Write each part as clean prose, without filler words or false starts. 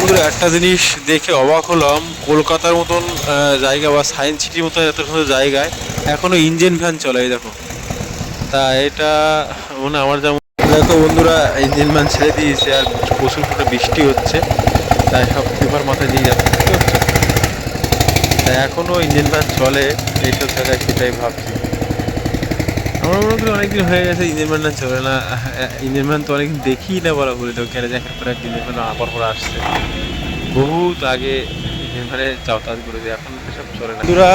বন্ধুরা একটা জিনিস দেখে অবাক হলাম, কলকাতার মতন জায়গা বা সায়েন্স সিটির মতো এত সুন্দর জায়গায় এখনো ইঞ্জিন ভ্যান চলে। এই দেখো, তা এটা মানে আমার যেমন দেখো বন্ধুরা, ইঞ্জিন ভ্যান ছেড়ে দিয়েছে আর প্রচুর করে বৃষ্টি হচ্ছে, তাই সব পেপার মাথায় দিয়ে যাচ্ছে, বুঝতে পারছো? তাই এখনো ইঞ্জিন ভ্যান চলে এইসব জায়গায়, সেটাই ভাবছি। আমার মনে করি অনেকদিন হয়ে গেছে ইঞ্জিন ভ্যান চলে না। ইঞ্জিন ভ্যান তো অনেকদিন দেখি না বলা বলি, তো কেন দেখার পরে একটা ইঞ্জিন ভ্যান আবার পরে আসছে বহুত আগে। ইঞ্জিন ভ্যানে যাতায়াত করেছি, এখন এসব চলে না। বন্ধুরা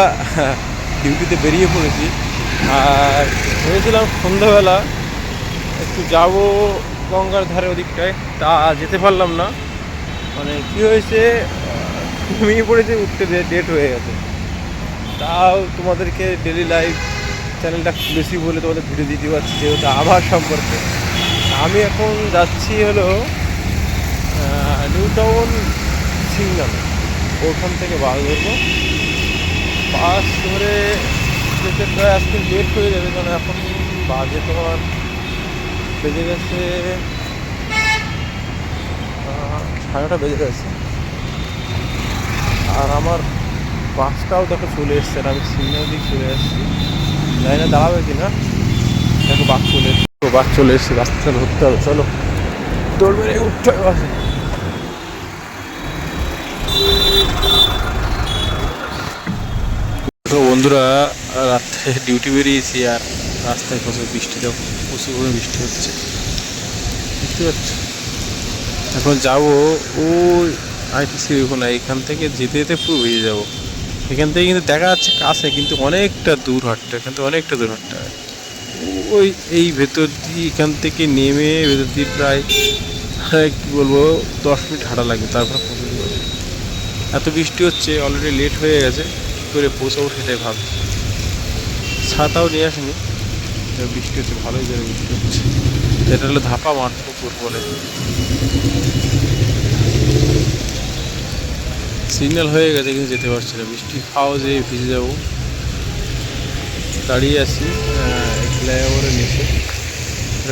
ডিউটিতে বেরিয়ে পড়েছি আর ভেবেছিলাম সন্ধ্যাবেলা একটু যাব গঙ্গার ধারে ওদিকটায়, তা যেতে পারলাম না। মানে কী হয়েছে, ঘুমিয়ে পড়েছে, উঠতে ডেট হয়ে গেছে। তাও তোমাদেরকে ডেলি লাইফ চ্যানেলটা খুলেছি বলে তোমাদের ভিডিও দিতে পারছি, যেহেতু আবহাওয়া সম্পর্কে। আমি এখন যাচ্ছি হলো নিউ টাউন সিগন্যাল, ওখান থেকে বাস ধরবো। বাস ধরে যেতে প্রায় আজকে লেট হয়ে যাবে, কারণ এখন বাজে তোমার বেজে গেছে 9:30 বেজে গেছে। আর আমার বাসটাও দেখো চলে এসছে, আর আমি সিগন্যাল দিক চলে এসেছি, জানি না দাঁড়াবে কিনা। দেখো বাস চলে এসছে, বাস চলে এসছে, বাসটা ধরতে হবে। চলো দৌড় মেরে উঠতে হবে বাসে। তো বন্ধুরা, রাত্রে ডিউটি বেরিয়েছি আর রাস্তায় প্রচুর বৃষ্টি, দেখো প্রচুর করে বৃষ্টি হচ্ছে, বুঝতে পারছো? এখন যাবো ওই আইটিসি, ওখানে এখান থেকে যেতে যেতে পুরো ভিজে যাবো। এখান থেকে কিন্তু দেখা যাচ্ছে কাছে, কিন্তু অনেকটা দূর হাঁটতে, এখান থেকে অনেকটা দূর হাঁটতে হয়। ওই এই ভেতর দিয়ে এখান থেকে নেমে ভেতর দিয়ে প্রায় কী বলবো 10 মিনিট হাঁটা লাগবে, তারপর পৌঁছে। এত বৃষ্টি হচ্ছে, অলরেডি লেট হয়ে গেছে, কী করে পৌঁছাবো সেটাই ভাবছি। ছাতাও নিয়ে আসিনি, বৃষ্টি হচ্ছে, ভালোই জোরে বৃষ্টি হচ্ছে। এটা হলো ধাপা মাঠ পুকুর বলে। সিগন্যাল হয়ে গেছে কিন্তু যেতে পারছি না, বৃষ্টি খাও যে ভিজে যাবো। দাঁড়িয়ে আছি ফ্লাইওভারের নিচে,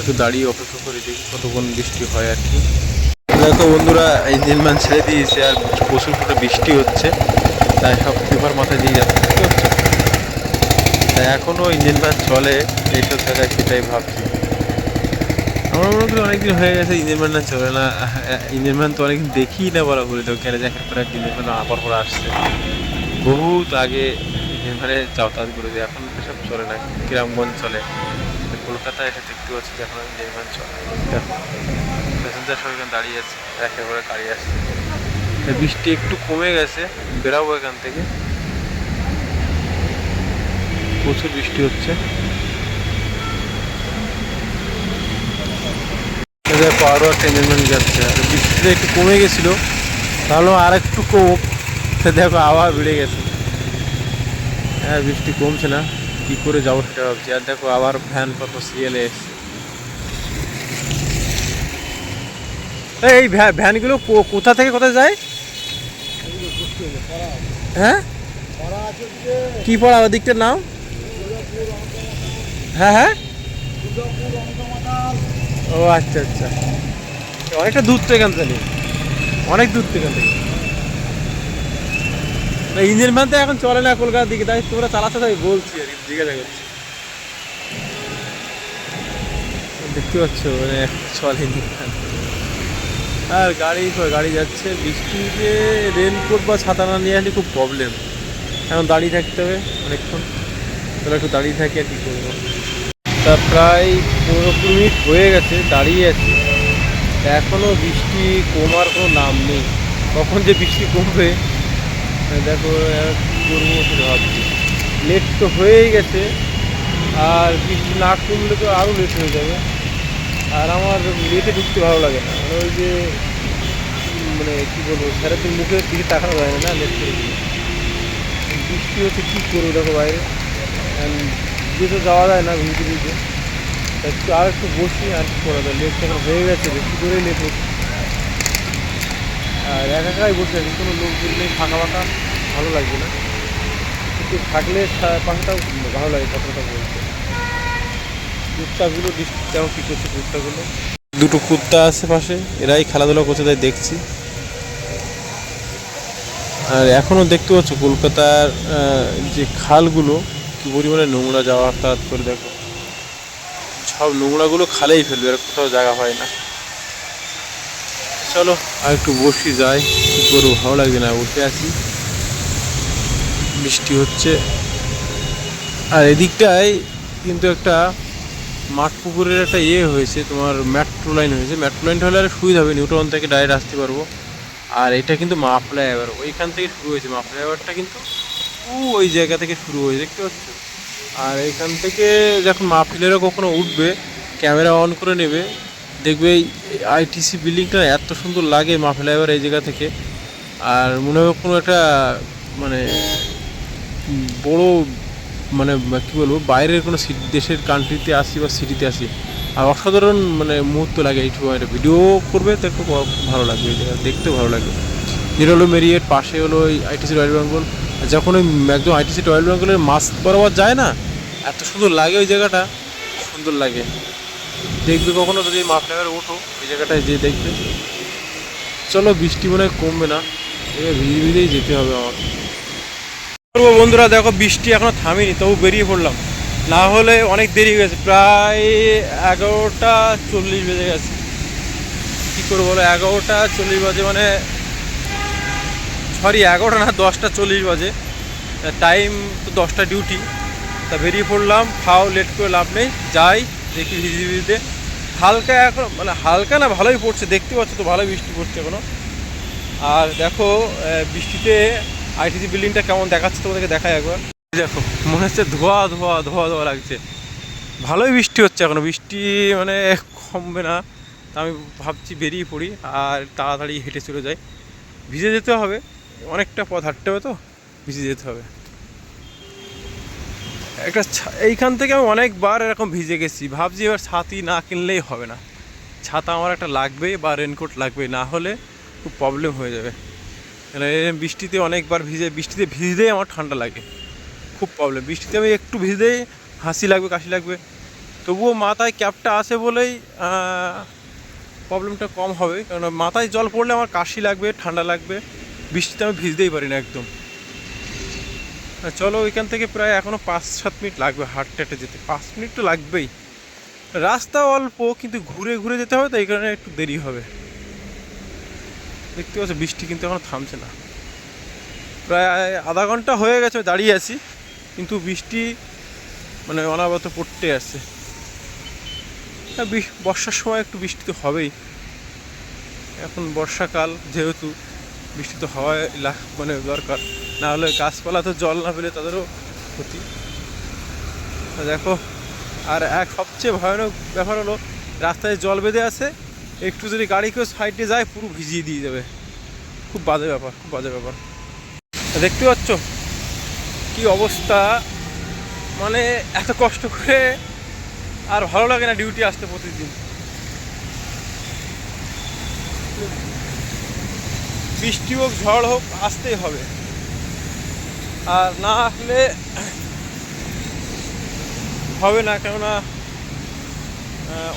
একটু দাঁড়িয়ে অপেক্ষা করে দেখি কতক্ষণ বৃষ্টি হয় আর কি। দেখো বন্ধুরা, ইঞ্জিন ভ্যান ছেড়ে দিয়েছে আর প্রচুর করে বৃষ্টি হচ্ছে, তাই সব পেপার মাথায় দিয়ে যাচ্ছে, বুঝতে পারছো? তাই এখনও ইঞ্জিন ভ্যান চলে এইসব জায়গায়, সেটাই ভাবছি। আমার মনে করি অনেকদিন হয়ে গেছে ইঞ্জিন ভ্যান চলে না। ইঞ্জিন ভ্যান তো অনেকদিন দেখি না বলা বলি, তো কেন দেখার পরে একটা ইঞ্জিন ভ্যান আবার পরে আসছে বহুত আগে। ইঞ্জিন ভ্যানে যাতায়াত করেছি, এখন এসব চলে না, গ্রামগঞ্জ চলে। কলকাতায় এসে দেখতে পাচ্ছি যে এখন ইঞ্জিন ভ্যান চলে। দেখো প্যাসেঞ্জার সব এখানে দাঁড়িয়ে আছে, একেবারে গাড়ি আসছে। বৃষ্টি একটু কমে গেছে, বেরাবো এখান থেকে, প্রচুর বৃষ্টি হচ্ছে। দেখো আরও একটা ইঞ্জিন যাচ্ছে, আর বৃষ্টিটা একটু কমে গেছিলো, তাহলে আর একটু কম, দেখো আবার বেড়ে গেছে। হ্যাঁ বৃষ্টি কমছে না, কী করে যাবো সেটা ভাবছি। আর দেখো আবার ভ্যান কত সিএলে এসছে। এই ভ্যানগুলো কোথা থেকে কোথায় যায়? হ্যাঁ কি পড়া ওদিকটার নাম? হ্যাঁ হ্যাঁ, ও আচ্ছা আচ্ছা, অনেকটা দূর তো এখান থেকে, অনেক দূর তো এখান থেকে। ইঞ্জিন ভ্যান তো এখন চলে না কলকাতার দিকে, তাই তোমরা চালাতে তাই বলছি আর কি, জিজ্ঞাসা করছি। দেখতে পাচ্ছ মানে চলেনি। আর গাড়ি যাচ্ছে, বৃষ্টিতে রেনকোট বা ছাতা না নিয়ে আসলে খুব প্রবলেম। এখন দাঁড়িয়ে থাকতে হবে অনেকক্ষণ, তাহলে একটু দাঁড়িয়ে থাকি আর কী করবো। তা প্রায় 15 মিনিট হয়ে গেছে দাঁড়িয়ে আছি, এখনও বৃষ্টি কমার কোনো নাম নেই। কখন যে বৃষ্টি কমবে দেখো, কী করবো সেটা ভাবছি। লেট তো হয়েই গেছে, আর বৃষ্টি না কমলে তো আরও লেট হয়ে যাবে। আর আমার লেটে ঢুকতে ভালো লাগে না, মানে ওই যে মানে কী বলবো, স্যারেদের মুখের দিকে তাকানো যায় না লেট করে দিয়ে। বৃষ্টি হচ্ছে, কী করবো দেখো বাইরে, যেতে যাওয়া যায় না ভিজে ভিজে। একটু আর একটু বসি, আর কি করা যায়, লেট এখন হয়ে গেছে, বেশি করেই লেট হচ্ছে। আর একাই বসে আছি, কোনো লোকজন নেই, ফাঁকা ফাঁকা, ভালো লাগবে না। একটু থাকলে পাখাটাও ভালো লাগে, কথাটা বলতে। কুত্তাগুলো ডিস্টার্ব কেমন কী করছে, কুত্তাগুলো দুটো কুত্তা আছে পাশে, এরাই খেলাধুলা করছে তাই দেখছি। আর এখনও দেখতে পাচ্ছ কলকাতার যে খালগুলো কী পরিমাণে নোংরা যাওয়া হঠাৎ করে দেখো, সব নোংরাগুলো খালেই ফেলবে, আর কোথাও জায়গা হয় না। চলো আর একটু বসি যাই, কী করবো, ভালো লাগবে না, বসে আছি, বৃষ্টি হচ্ছে। আর এদিকটায় কিন্তু একটা মাঠ পুকুরের একটা হয়েছে, তোমার মেট্রো লাইন হয়েছে। মেট্রো লাইনটা হলে আর সুবিধা হবে, নিউটন থেকে ডাইরেক্ট আসতে পারবো। আর এটা কিন্তু মা ফ্লাইওভার, ওইখান থেকে শুরু হয়েছে মা ফ্লাইওভারটা, কিন্তু ওই জায়গা থেকে শুরু হয়েছে, দেখতে পাচ্ছ। আর এখান থেকে যখন মা ফ্লাইওভারে কখনো উঠবে, ক্যামেরা অন করে নেবে, দেখবে এই আইটিসি বিল্ডিংটা এত সুন্দর লাগে মা ফ্লাইওভার এই জায়গা থেকে। আর মনে হবে কোনো একটা মানে বড় মানে কী বলবো, বাইরের কোনো দেশের কান্ট্রিতে আসি বা সিটিতে আসি। আর অসাধারণ মানে মুহূর্ত লাগে এই সময়টা, ভিডিও করবে দেখো ভালো লাগবে, এই জায়গা দেখতেও ভালো লাগবে। যেটা হলো মেরিয়েট, পাশে হলো ওই আইটিসি রয়্যাল বেঙ্গল। আর যখন ওই একদম আইটিসি রয়্যাল বেঙ্গলের মাছ বরাবর যায় না, এত সুন্দর লাগে ওই জায়গাটা, সুন্দর লাগে। দেখবে কখনো যদি মা ফ্লাইওভারে ওঠো, ওই জায়গাটায় যেয়ে দেখবে। চলো, বৃষ্টি মনে হয় কমবে না, ভিজে ভিজেই যেতে হবে আমার। করবো বন্ধুরা, দেখো বৃষ্টি এখনো থামেনি, তবু বেরিয়ে পড়লাম, না হলে অনেক দেরি হয়ে গেছে, প্রায় 11:40 বেজে গেছে। কী করবো বলো, 11:40 বাজে, মানে সরি 11টা না, 10:40 বাজে, টাইম তো 10টা ডিউটি। তা বেরিয়ে পড়লাম, খাও, লেট করে লাভ নেই, যাই দেখি ভিজে ভিজে। হালকা এখন মানে হালকা না, ভালোই পড়ছে, দেখতে পাচ্ছ তো, ভালোই বৃষ্টি পড়ছে এখনো। আর দেখো বৃষ্টিতে আইটিসি বিল্ডিংটা কেমন দেখাচ্ছে তোমাদেরকে দেখায় একবার। দেখো মনে হচ্ছে ধোয়া ধোয়া ধোয়া ধোয়া লাগছে, ভালোই বৃষ্টি হচ্ছে এখনো, বৃষ্টি মানে কমবে না। তা আমি ভাবছি বেরিয়ে পড়ি আর তাড়াতাড়ি হেঁটে চলে যাই, ভিজে যেতে হবে, অনেকটা পথ হাঁটতে হবে, তো ভিজে যেতে হবে। একটা এইখান থেকে আমি অনেকবার এরকম ভিজে গেছি, ভাবছি এবার ছাতি না কিনলেই হবে না, ছাতা আমার একটা লাগবেই বা রেনকোট লাগবে, না হলে খুব প্রবলেম হয়ে যাবে। বৃষ্টিতে অনেকবার বৃষ্টিতে ভিজতেই আমার ঠান্ডা লাগে, খুব প্রবলেম। বৃষ্টিতে আমি একটু ভিজতেই হাসি লাগবে, কাশি লাগবে, তবুও মাথায় ক্যাপটা আছে বলেই প্রবলেমটা কম হবে, কারণ মাথায় জল পড়লে আমার কাশি লাগবে, ঠান্ডা লাগবে, বৃষ্টিতে আমি ভিজতেই পারি না একদম। চলো, ওইখান থেকে প্রায় এখনও 5-7 মিনিট লাগবে হাঁটতে হাঁটতে যেতে, 5 মিনিট তো লাগবেই। রাস্তা অল্প, কিন্তু ঘুরে ঘুরে যেতে হবে, তো এই কারণে একটু দেরি হবে। দেখতে পাচ্ছ বৃষ্টি কিন্তু এখনও থামছে না, প্রায় আধা ঘন্টা হয়ে গেছে দাঁড়িয়ে আছি, কিন্তু বৃষ্টি মানে অনাবরত পড়তে আসছে। বর্ষার সময় একটু বৃষ্টি তো হবেই, এখন বর্ষাকাল যেহেতু, বৃষ্টি তো হওয়াই মানে দরকার, না হলে গাছপালা তো জল না পেলে তাদেরও ক্ষতি। দেখো, আর এক সবচেয়ে ভয়ানক ব্যাপার হলো, রাস্তায় জল বেঁধে আছে, একটু যদি গাড়ি কেউ সাইডে যায় পুরো ভিজিয়ে দিয়ে যাবে, খুব বাজে ব্যাপার, খুব বাজে ব্যাপার। দেখতে পাচ্ছ কি অবস্থা, মানে এত কষ্ট করে আর ভালো লাগে না ডিউটি আসতে প্রতিদিন। বৃষ্টি হোক ঝড় হোক আসতেই হবে, আর না আসলে হবে না, কেননা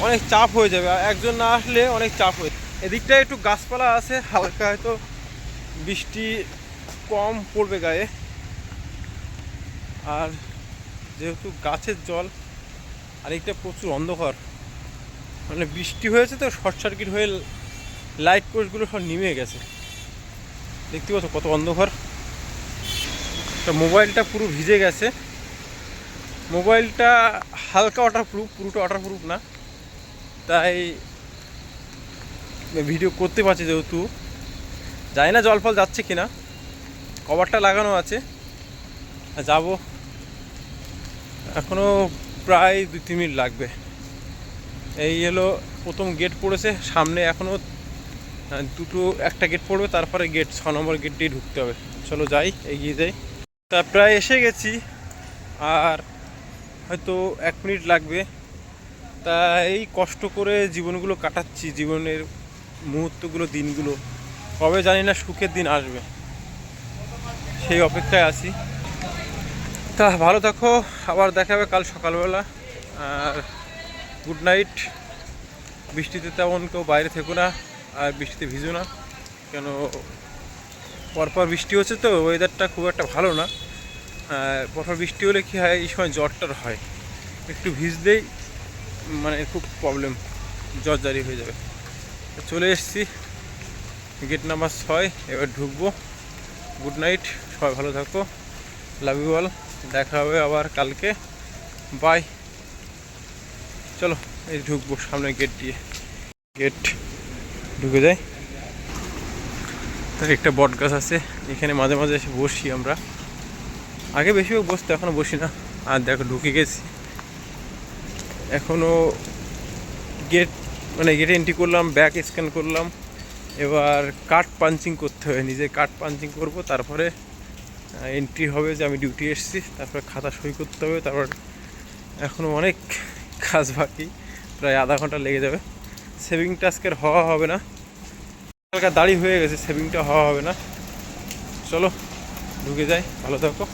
অনেক চাপ হয়ে যাবে, আর একজন না আসলে অনেক চাপ হয়ে যাবে। এদিকটা একটু গাছপালা আছে, হালকা হয়তো বৃষ্টি কম পড়বে গায়ে, আর যেহেতু গাছের জল, আর একটা প্রচুর অন্ধকার, মানে বৃষ্টি হয়েছে তো শর্ট সার্কিট হয়ে লাইট পোস্টগুলো সব নিমে গেছে, দেখতে পাচ্ছ কত অন্ধকার। তা মোবাইলটা পুরো ভিজে গেছে, মোবাইলটা হালকা ওয়াটারপ্রুফ, পুরোটা ওয়াটারপ্রুফ না, তাই ভিডিও করতে পারছি, যেহেতু জানি না জল ফল যাচ্ছে কিনা, কভারটা লাগানো আছে, যাব এখনও প্রায় 2-3 মিনিট লাগবে। এই হলো প্রথম গেট পড়েছে সামনে, এখনও একটা গেট পড়বে, তারপরে গেট 6 নম্বর গেট দিয়ে ঢুকতে হবে। চলো যাই, এগিয়ে যাই। তা প্রায় এসে গেছি, আর হয়তো 1 মিনিট লাগবে। তা এই কষ্ট করে জীবনগুলো কাটাচ্ছি, জীবনের মুহূর্তগুলো, দিনগুলো, কবে জানি না সুখের দিন আসবে, সেই অপেক্ষায় আছি। তা ভালো থাকো, আবার দেখা হবে কাল সকালবেলা, আর গুড নাইট। বৃষ্টিতে তেমন কেউ বাইরে থেকো না, আর বৃষ্টিতে ভিজো না, কেন পরপর বৃষ্টি হচ্ছে তো ওয়েদারটা খুব একটা ভালো না। পরপর বৃষ্টি হলে কী হয়, এই সময় জ্বরটার হয়, একটু ভিজলেই মানে খুব প্রবলেম, জ্বর জারি হয়ে যাবে। চলে এসেছি গেট নাম্বার 6, এবার ঢুকবো। গুড নাইট, সবাই ভালো থাকো, লাভ ইউ অল, দেখা হবে আবার কালকে, বাই। চলো এই ঢুকবো সামনে গেট দিয়ে, গেট ঢুকে যাই। তো একটা বট গাছ আছে, এখানে মাঝে মাঝে এসে বসি আমরা, আগে বেশিরভাগ বসতো, এখনও বসি না। আর দেখো ঢুকে গেছি, এখনও গেট মানে গেটে এন্ট্রি করলাম, ব্যাক স্ক্যান করলাম, এবার কার্ড পাঞ্চিং করতে হবে, নিজে কার্ড পাঞ্চিং করব, তারপরে এন্ট্রি হবে যে আমি ডিউটি এসেছি, তারপরে খাতা সই করতে হবে, তারপর এখনও অনেক কাজ বাকি, প্রায় আধা ঘন্টা লেগে যাবে। সেভিংটা আজকের হওয়া হবে না, হালকা দাড়ি হয়ে গেছে, সেভিংটা হওয়া হবে না। চলো ঢুকে যাই, ভালো থাকো।